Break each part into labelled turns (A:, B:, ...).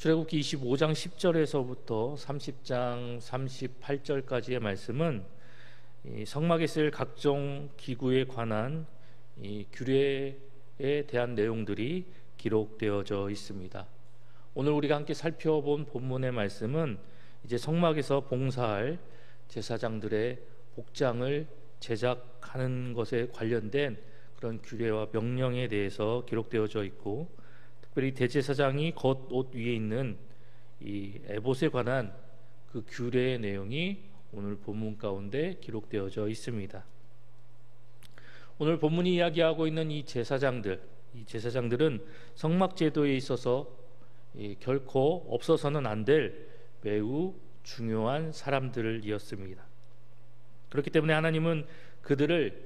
A: 출애굽기 25장 10절에서부터 30장 38절까지의 말씀은 이 성막에 쓸 각종 기구에 관한 이 규례에 대한 내용들이 기록되어져 있습니다. 오늘 우리가 함께 살펴본 본문의 말씀은 이제 성막에서 봉사할 제사장들의 복장을 제작하는 것에 관련된 그런 규례와 명령에 대해서 기록되어져 있고, 특별히 대제사장이 겉옷 위에 있는 이 에봇에 관한 그 규례의 내용이 오늘 본문 가운데 기록되어져 있습니다. 오늘 본문이 이야기하고 있는 이 제사장들은 성막 제도에 있어서 결코 없어서는 안 될 매우 중요한 사람들이었습니다. 그렇기 때문에 하나님은 그들을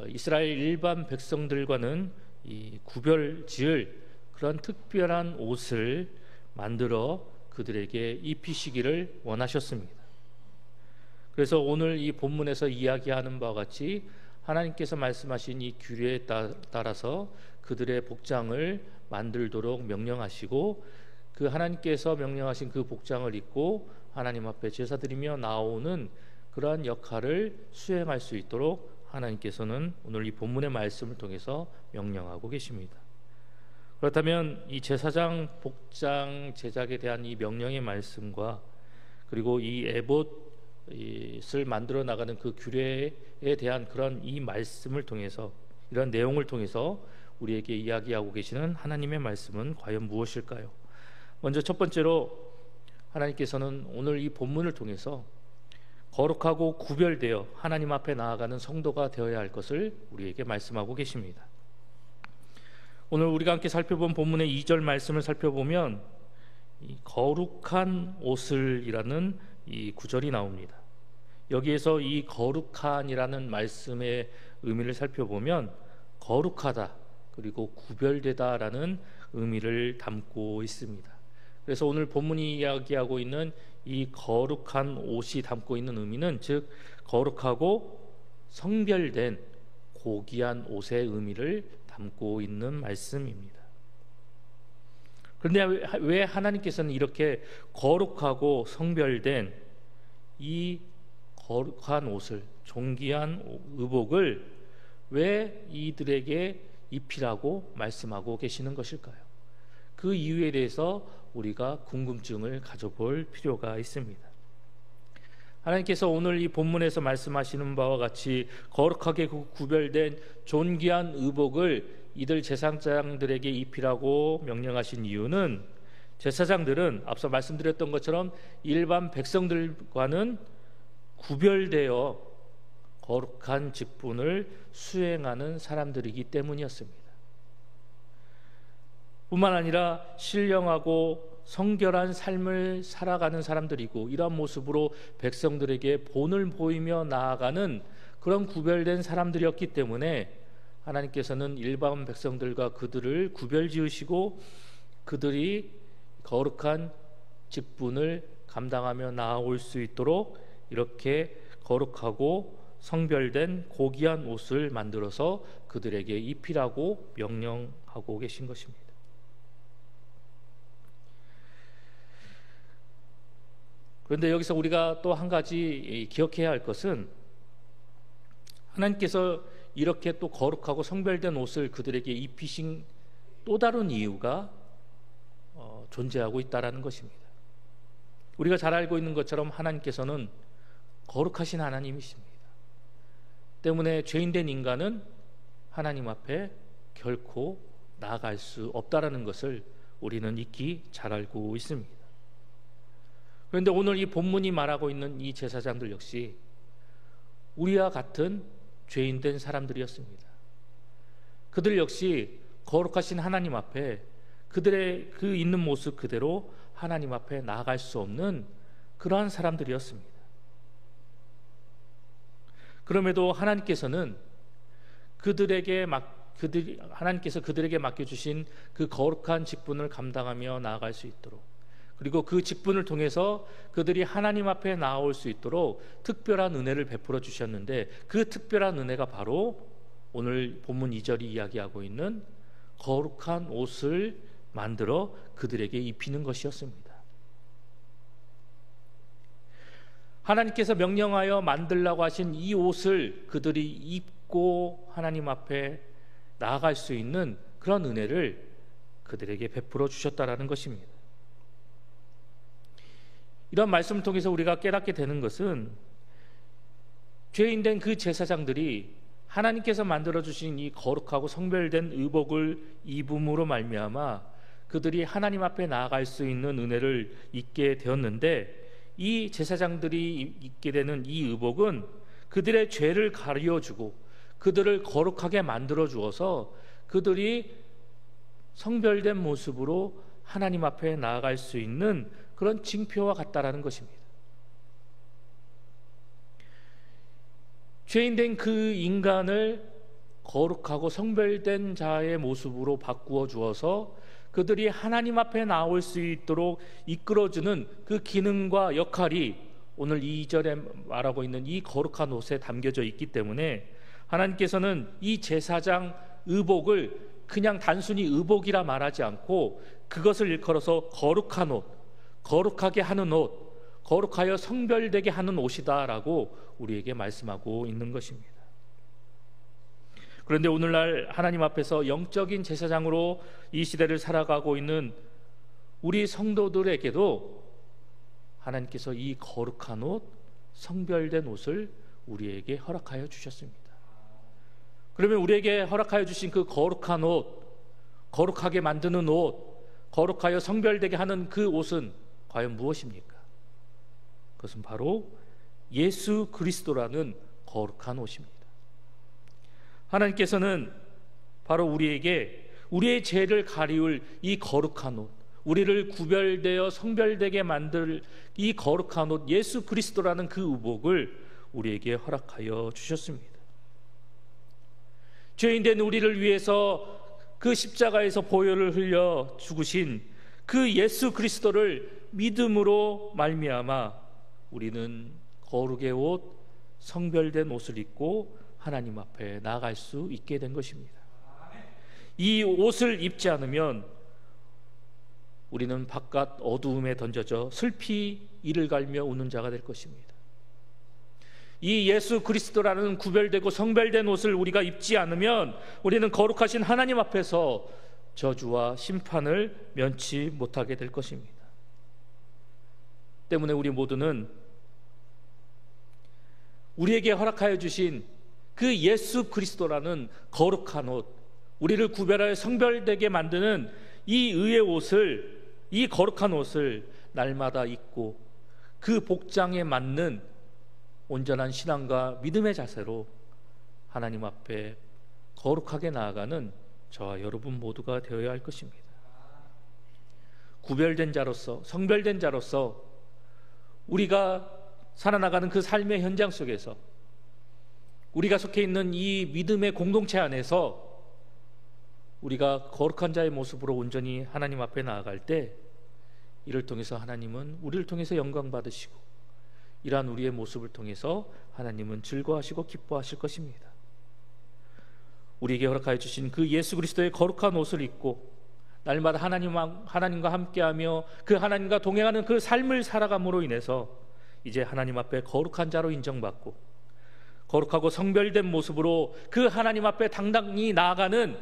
A: 이스라엘 일반 백성들과는 이 구별지을 그런 특별한 옷을 만들어 그들에게 입히시기를 원하셨습니다. 그래서 오늘 이 본문에서 이야기하는 바와 같이 하나님께서 말씀하신 이 규례에 따라서 그들의 복장을 만들도록 명령하시고, 그 하나님께서 명령하신 그 복장을 입고 하나님 앞에 제사드리며 나오는 그러한 역할을 수행할 수 있도록 하나님께서는 오늘 이 본문의 말씀을 통해서 명령하고 계십니다. 그렇다면 이 제사장 복장 제작에 대한 이 명령의 말씀과 그리고 이 에봇을 만들어 나가는 그 규례에 대한 그런 이 말씀을 통해서, 이런 내용을 통해서 우리에게 이야기하고 계시는 하나님의 말씀은 과연 무엇일까요? 먼저 첫 번째로 하나님께서는 오늘 이 본문을 통해서 거룩하고 구별되어 하나님 앞에 나아가는 성도가 되어야 할 것을 우리에게 말씀하고 계십니다. 오늘 우리가 함께 살펴본 본문의 2절 말씀을 살펴보면 이 거룩한 옷을이라는 이 구절이 나옵니다. 여기에서 이 거룩한이라는 말씀의 의미를 살펴보면 거룩하다 그리고 구별되다라는 의미를 담고 있습니다. 그래서 오늘 본문이 이야기하고 있는 이 거룩한 옷이 담고 있는 의미는, 즉 거룩하고 성별된 고귀한 옷의 의미를 담고 있는 말씀입니다. 그런데 왜 하나님께서는 이렇게 거룩하고 성별된 이 거룩한 옷을, 존귀한 의복을 왜 이들에게 입히라고 말씀하고 계시는 것일까요? 그 이유에 대해서 우리가 궁금증을 가져볼 필요가 있습니다. 하나님께서 오늘 이 본문에서 말씀하시는 바와 같이 거룩하게 구별된 존귀한 의복을 이들 제사장들에게 입히라고 명령하신 이유는, 제사장들은 앞서 말씀드렸던 것처럼 일반 백성들과는 구별되어 거룩한 직분을 수행하는 사람들이기 때문이었습니다. 뿐만 아니라 신령하고 성결한 삶을 살아가는 사람들이고, 이러한 모습으로 백성들에게 본을 보이며 나아가는 그런 구별된 사람들이었기 때문에 하나님께서는 일반 백성들과 그들을 구별지으시고 그들이 거룩한 직분을 감당하며 나아올 수 있도록 이렇게 거룩하고 성별된 고귀한 옷을 만들어서 그들에게 입히라고 명령하고 계신 것입니다. 그런데 여기서 우리가 또 한 가지 기억해야 할 것은, 하나님께서 이렇게 또 거룩하고 성별된 옷을 그들에게 입히신 또 다른 이유가 존재하고 있다는 것입니다. 우리가 잘 알고 있는 것처럼 하나님께서는 거룩하신 하나님이십니다. 때문에 죄인된 인간은 하나님 앞에 결코 나아갈 수 없다라는 것을 우리는 익히 잘 알고 있습니다. 그런데 오늘 이 본문이 말하고 있는 이 제사장들 역시 우리와 같은 죄인된 사람들이었습니다. 그들 역시 거룩하신 하나님 앞에 그들의 그 있는 모습 그대로 하나님 앞에 나아갈 수 없는 그러한 사람들이었습니다. 그럼에도 하나님께서는 하나님께서 그들에게 맡겨주신 그 거룩한 직분을 감당하며 나아갈 수 있도록, 그리고 그 직분을 통해서 그들이 하나님 앞에 나아올 수 있도록 특별한 은혜를 베풀어 주셨는데, 그 특별한 은혜가 바로 오늘 본문 2절이 이야기하고 있는 거룩한 옷을 만들어 그들에게 입히는 것이었습니다. 하나님께서 명령하여 만들라고 하신 이 옷을 그들이 입고 하나님 앞에 나아갈 수 있는 그런 은혜를 그들에게 베풀어 주셨다라는 것입니다. 이런 말씀을 통해서 우리가 깨닫게 되는 것은 죄인된 그 제사장들이 하나님께서 만들어 주신 이 거룩하고 성별된 의복을 입음으로 말미암아 그들이 하나님 앞에 나아갈 수 있는 은혜를 입게 되었는데, 이 제사장들이 입게 되는 이 의복은 그들의 죄를 가려주고 그들을 거룩하게 만들어 주어서 그들이 성별된 모습으로 하나님 앞에 나아갈 수 있는 그런 징표와 같다라는 것입니다. 죄인된 그 인간을 거룩하고 성별된 자의 모습으로 바꾸어 주어서 그들이 하나님 앞에 나올 수 있도록 이끌어주는 그 기능과 역할이 오늘 2절에 말하고 있는 이 거룩한 옷에 담겨져 있기 때문에 하나님께서는 이 제사장 의복을 그냥 단순히 의복이라 말하지 않고 그것을 일컬어서 거룩한 옷, 거룩하게 하는 옷, 거룩하여 성별되게 하는 옷이다라고 우리에게 말씀하고 있는 것입니다. 그런데 오늘날 하나님 앞에서 영적인 제사장으로 이 시대를 살아가고 있는 우리 성도들에게도 하나님께서 이 거룩한 옷, 성별된 옷을 우리에게 허락하여 주셨습니다. 그러면 우리에게 허락하여 주신 그 거룩한 옷, 거룩하게 만드는 옷, 거룩하여 성별되게 하는 그 옷은 과연 무엇입니까? 그것은 바로 예수 그리스도라는 거룩한 옷입니다. 하나님께서는 바로 우리에게 우리의 죄를 가리울 이 거룩한 옷, 우리를 구별되어 성별되게 만들 이 거룩한 옷, 예수 그리스도라는 그 의복을 우리에게 허락하여 주셨습니다. 죄인된 우리를 위해서 그 십자가에서 보혈을 흘려 죽으신 그 예수 그리스도를 믿음으로 말미암아 우리는 거룩의 옷, 성별된 옷을 입고 하나님 앞에 나아갈 수 있게 된 것입니다. 이 옷을 입지 않으면 우리는 바깥 어두움에 던져져 슬피 이를 갈며 우는 자가 될 것입니다. 이 예수 그리스도라는 구별되고 성별된 옷을 우리가 입지 않으면 우리는 거룩하신 하나님 앞에서 저주와 심판을 면치 못하게 될 것입니다. 때문에 우리 모두는 우리에게 허락하여 주신 그 예수 그리스도라는 거룩한 옷, 우리를 구별하여 성별되게 만드는 이 의의 옷을, 이 거룩한 옷을 날마다 입고 그 복장에 맞는 온전한 신앙과 믿음의 자세로 하나님 앞에 거룩하게 나아가는 저와 여러분 모두가 되어야 할 것입니다. 구별된 자로서, 성별된 자로서 우리가 살아나가는 그 삶의 현장 속에서 우리가 속해 있는 이 믿음의 공동체 안에서 우리가 거룩한 자의 모습으로 온전히 하나님 앞에 나아갈 때 이를 통해서 하나님은 우리를 통해서 영광 받으시고 이러한 우리의 모습을 통해서 하나님은 즐거워하시고 기뻐하실 것입니다. 우리에게 허락하여 주신 그 예수 그리스도의 거룩한 옷을 입고 날마다 하나님과 함께하며 그 하나님과 동행하는 그 삶을 살아감으로 인해서 이제 하나님 앞에 거룩한 자로 인정받고 거룩하고 성별된 모습으로 그 하나님 앞에 당당히 나아가는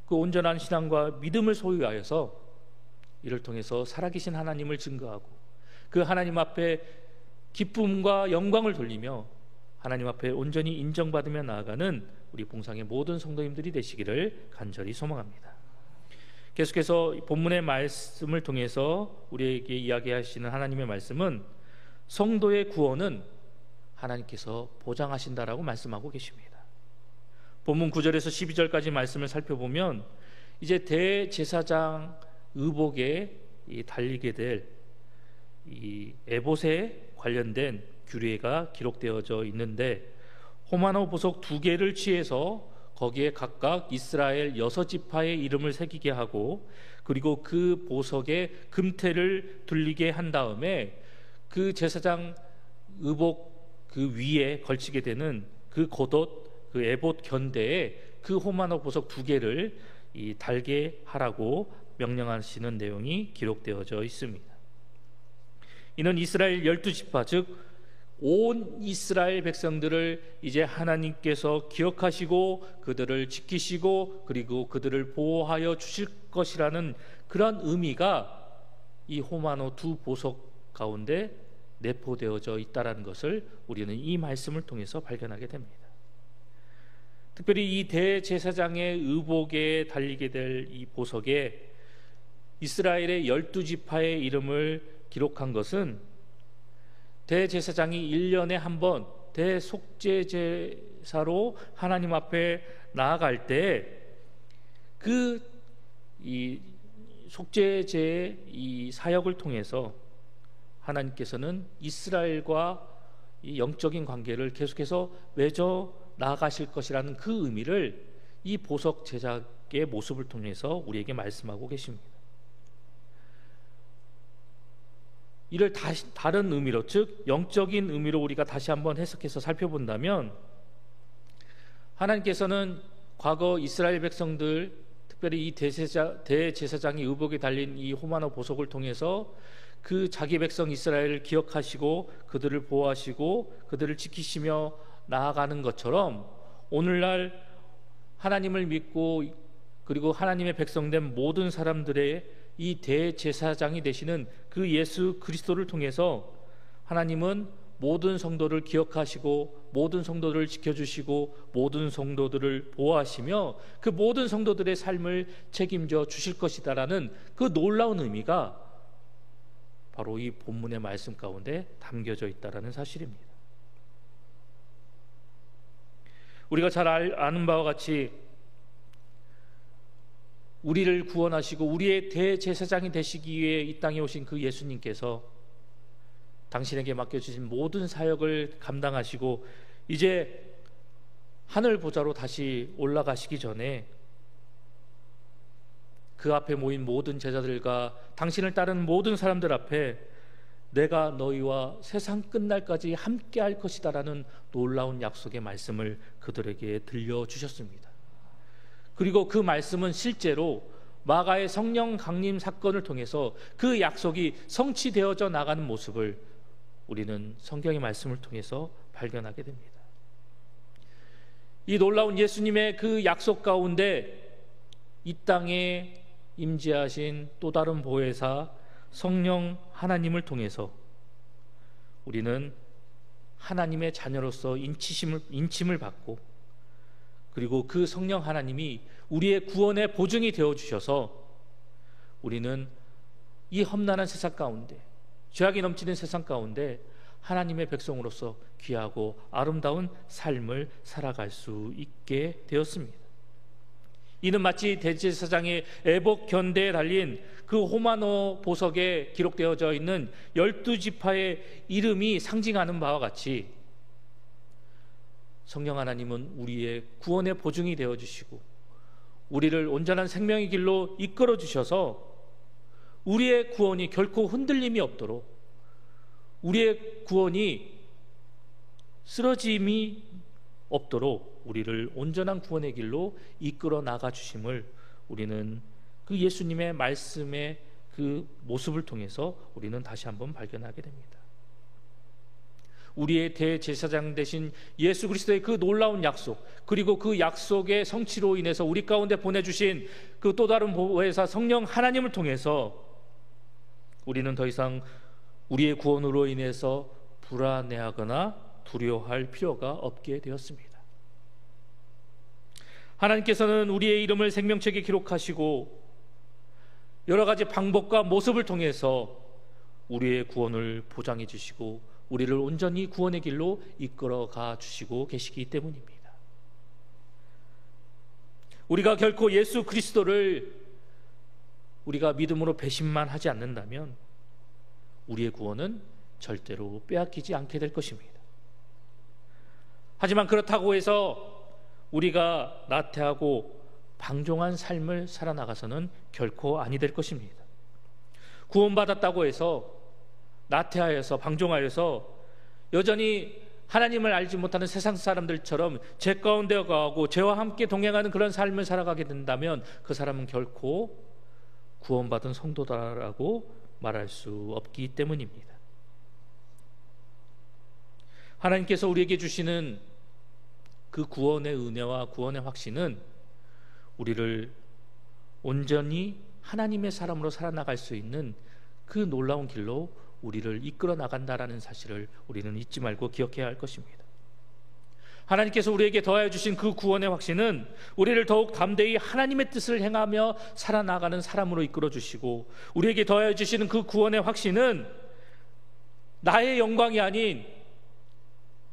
A: 그 온전한 신앙과 믿음을 소유하여서 이를 통해서 살아계신 하나님을 증거하고 그 하나님 앞에 기쁨과 영광을 돌리며 하나님 앞에 온전히 인정받으며 나아가는 우리 봉상의 모든 성도님들이 되시기를 간절히 소망합니다. 계속해서 본문의 말씀을 통해서 우리에게 이야기하시는 하나님의 말씀은 성도의 구원은 하나님께서 보장하신다라고 말씀하고 계십니다. 본문 9절에서 12절까지 말씀을 살펴보면 이제 대제사장 의복에 달리게 될 이 에봇에 관련된 규례가 기록되어져 있는데 호마노 보석 2개를 취해서 거기에 각각 이스라엘 6지파의 이름을 새기게 하고 그리고 그 보석에 금태를 둘리게 한 다음에 그 제사장 의복 그 위에 걸치게 되는 그 겉옷 그 에봇 견대에 그 호마노 보석 2개를 달게 하라고 명령하시는 내용이 기록되어져 있습니다. 이는 이스라엘 12지파, 즉 온 이스라엘 백성들을 이제 하나님께서 기억하시고 그들을 지키시고 그리고 그들을 보호하여 주실 것이라는 그런 의미가 이 호마노 두 보석 가운데 내포되어져 있다는 것을 우리는 이 말씀을 통해서 발견하게 됩니다. 특별히 이 대제사장의 의복에 달리게 될 이 보석에 이스라엘의 12지파의 이름을 기록한 것은 대제사장이 1년에 한 번 대속죄제사로 하나님 앞에 나아갈 때 그 이 속죄제의 이 사역을 통해서 하나님께서는 이스라엘과 이 영적인 관계를 계속해서 맺어 나아가실 것이라는 그 의미를 이 보석 제작의 모습을 통해서 우리에게 말씀하고 계십니다. 이를 다른 의미로, 즉 영적인 의미로 우리가 다시 한번 해석해서 살펴본다면, 하나님께서는 과거 이스라엘 백성들, 특별히 이 대제사장이 의복에 달린 이 호마노 보석을 통해서 그 자기 백성 이스라엘을 기억하시고 그들을 보호하시고 그들을 지키시며 나아가는 것처럼, 오늘날 하나님을 믿고 그리고 하나님의 백성된 모든 사람들의 이 대제사장이 되시는 그 예수 그리스도를 통해서 하나님은 모든 성도를 기억하시고 모든 성도들을 지켜주시고 모든 성도들을 보호하시며 그 모든 성도들의 삶을 책임져 주실 것이다라는 그 놀라운 의미가 바로 이 본문의 말씀 가운데 담겨져 있다라는 사실입니다. 우리가 잘 아는 바와 같이 우리를 구원하시고 우리의 대제사장이 되시기 위해 이 땅에 오신 그 예수님께서 당신에게 맡겨주신 모든 사역을 감당하시고 이제 하늘 보좌로 다시 올라가시기 전에 그 앞에 모인 모든 제자들과 당신을 따르는 모든 사람들 앞에 내가 너희와 세상 끝날까지 함께 할 것이다 라는 놀라운 약속의 말씀을 그들에게 들려주셨습니다. 그리고 그 말씀은 실제로 마가의 성령 강림 사건을 통해서 그 약속이 성취되어져 나가는 모습을 우리는 성경의 말씀을 통해서 발견하게 됩니다. 이 놀라운 예수님의 그 약속 가운데 이 땅에 임재하신 또 다른 보혜사 성령 하나님을 통해서 우리는 하나님의 자녀로서 인침을 받고, 그리고 그 성령 하나님이 우리의 구원의 보증이 되어주셔서 우리는 이 험난한 세상 가운데, 죄악이 넘치는 세상 가운데 하나님의 백성으로서 귀하고 아름다운 삶을 살아갈 수 있게 되었습니다. 이는 마치 대제사장의 애복 견대에 달린 그 호마노 보석에 기록되어져 있는 12지파의 이름이 상징하는 바와 같이 성령 하나님은 우리의 구원의 보증이 되어주시고 우리를 온전한 생명의 길로 이끌어 주셔서 우리의 구원이 결코 흔들림이 없도록, 우리의 구원이 쓰러짐이 없도록 우리를 온전한 구원의 길로 이끌어 나가 주심을 우리는 그 예수님의 말씀의 그 모습을 통해서 우리는 다시 한번 발견하게 됩니다. 우리의 대제사장 되신 예수 그리스도의 그 놀라운 약속, 그리고 그 약속의 성취로 인해서 우리 가운데 보내주신 그 또 다른 보혜사 성령 하나님을 통해서 우리는 더 이상 우리의 구원으로 인해서 불안해하거나 두려워할 필요가 없게 되었습니다. 하나님께서는 우리의 이름을 생명책에 기록하시고 여러 가지 방법과 모습을 통해서 우리의 구원을 보장해 주시고 우리를 온전히 구원의 길로 이끌어가 주시고 계시기 때문입니다. 우리가 결코 예수 그리스도를 우리가 믿음으로 배신만 하지 않는다면 우리의 구원은 절대로 빼앗기지 않게 될 것입니다. 하지만 그렇다고 해서 우리가 나태하고 방종한 삶을 살아나가서는 결코 아니 될 것입니다. 구원받았다고 해서 나태하여서 방종하여서 여전히 하나님을 알지 못하는 세상 사람들처럼 죄 가운데 가고 죄와 함께 동행하는 그런 삶을 살아가게 된다면 그 사람은 결코 구원받은 성도다라고 말할 수 없기 때문입니다. 하나님께서 우리에게 주시는 그 구원의 은혜와 구원의 확신은 우리를 온전히 하나님의 사람으로 살아나갈 수 있는 그 놀라운 길로 우리를 이끌어 나간다라는 사실을 우리는 잊지 말고 기억해야 할 것입니다. 하나님께서 우리에게 더하여 주신 그 구원의 확신은 우리를 더욱 담대히 하나님의 뜻을 행하며 살아나가는 사람으로 이끌어 주시고, 우리에게 더하여 주시는 그 구원의 확신은 나의 영광이 아닌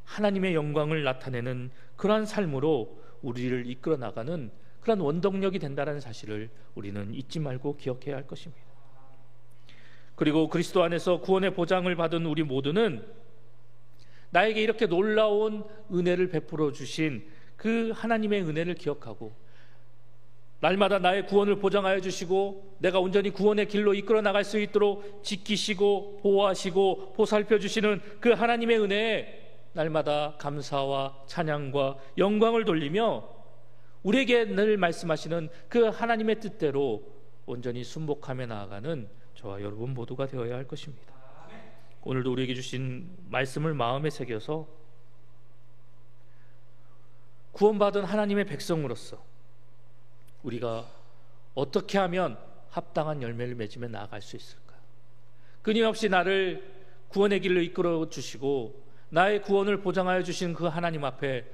A: 하나님의 영광을 나타내는 그러한 삶으로 우리를 이끌어 나가는 그런 원동력이 된다는 사실을 우리는 잊지 말고 기억해야 할 것입니다. 그리고 그리스도 안에서 구원의 보장을 받은 우리 모두는 나에게 이렇게 놀라운 은혜를 베풀어 주신 그 하나님의 은혜를 기억하고, 날마다 나의 구원을 보장하여 주시고 내가 온전히 구원의 길로 이끌어 나갈 수 있도록 지키시고 보호하시고 보살펴 주시는 그 하나님의 은혜에 날마다 감사와 찬양과 영광을 돌리며 우리에게 늘 말씀하시는 그 하나님의 뜻대로 온전히 순복하며 나아가는 저와 여러분 모두가 되어야 할 것입니다. 오늘도 우리에게 주신 말씀을 마음에 새겨서 구원받은 하나님의 백성으로서 우리가 어떻게 하면 합당한 열매를 맺으며 나아갈 수 있을까? 끊임없이 나를 구원의 길로 이끌어 주시고 나의 구원을 보장하여 주신 그 하나님 앞에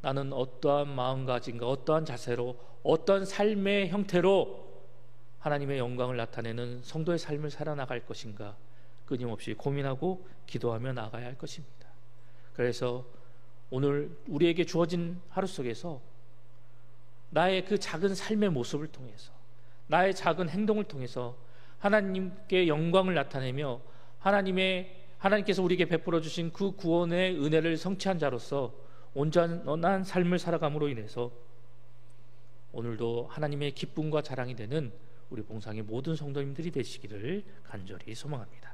A: 나는 어떠한 마음가짐과 어떠한 자세로 어떠한 삶의 형태로 하나님의 영광을 나타내는 성도의 삶을 살아나갈 것인가 끊임없이 고민하고 기도하며 나아가야 할 것입니다. 그래서 오늘 우리에게 주어진 하루 속에서 나의 그 작은 삶의 모습을 통해서, 나의 작은 행동을 통해서 하나님께 영광을 나타내며 하나님께서 우리에게 베풀어 주신 그 구원의 은혜를 성취한 자로서 온전한 삶을 살아감으로 인해서 오늘도 하나님의 기쁨과 자랑이 되는 우리 봉상의 모든 성도님들이 되시기를 간절히 소망합니다.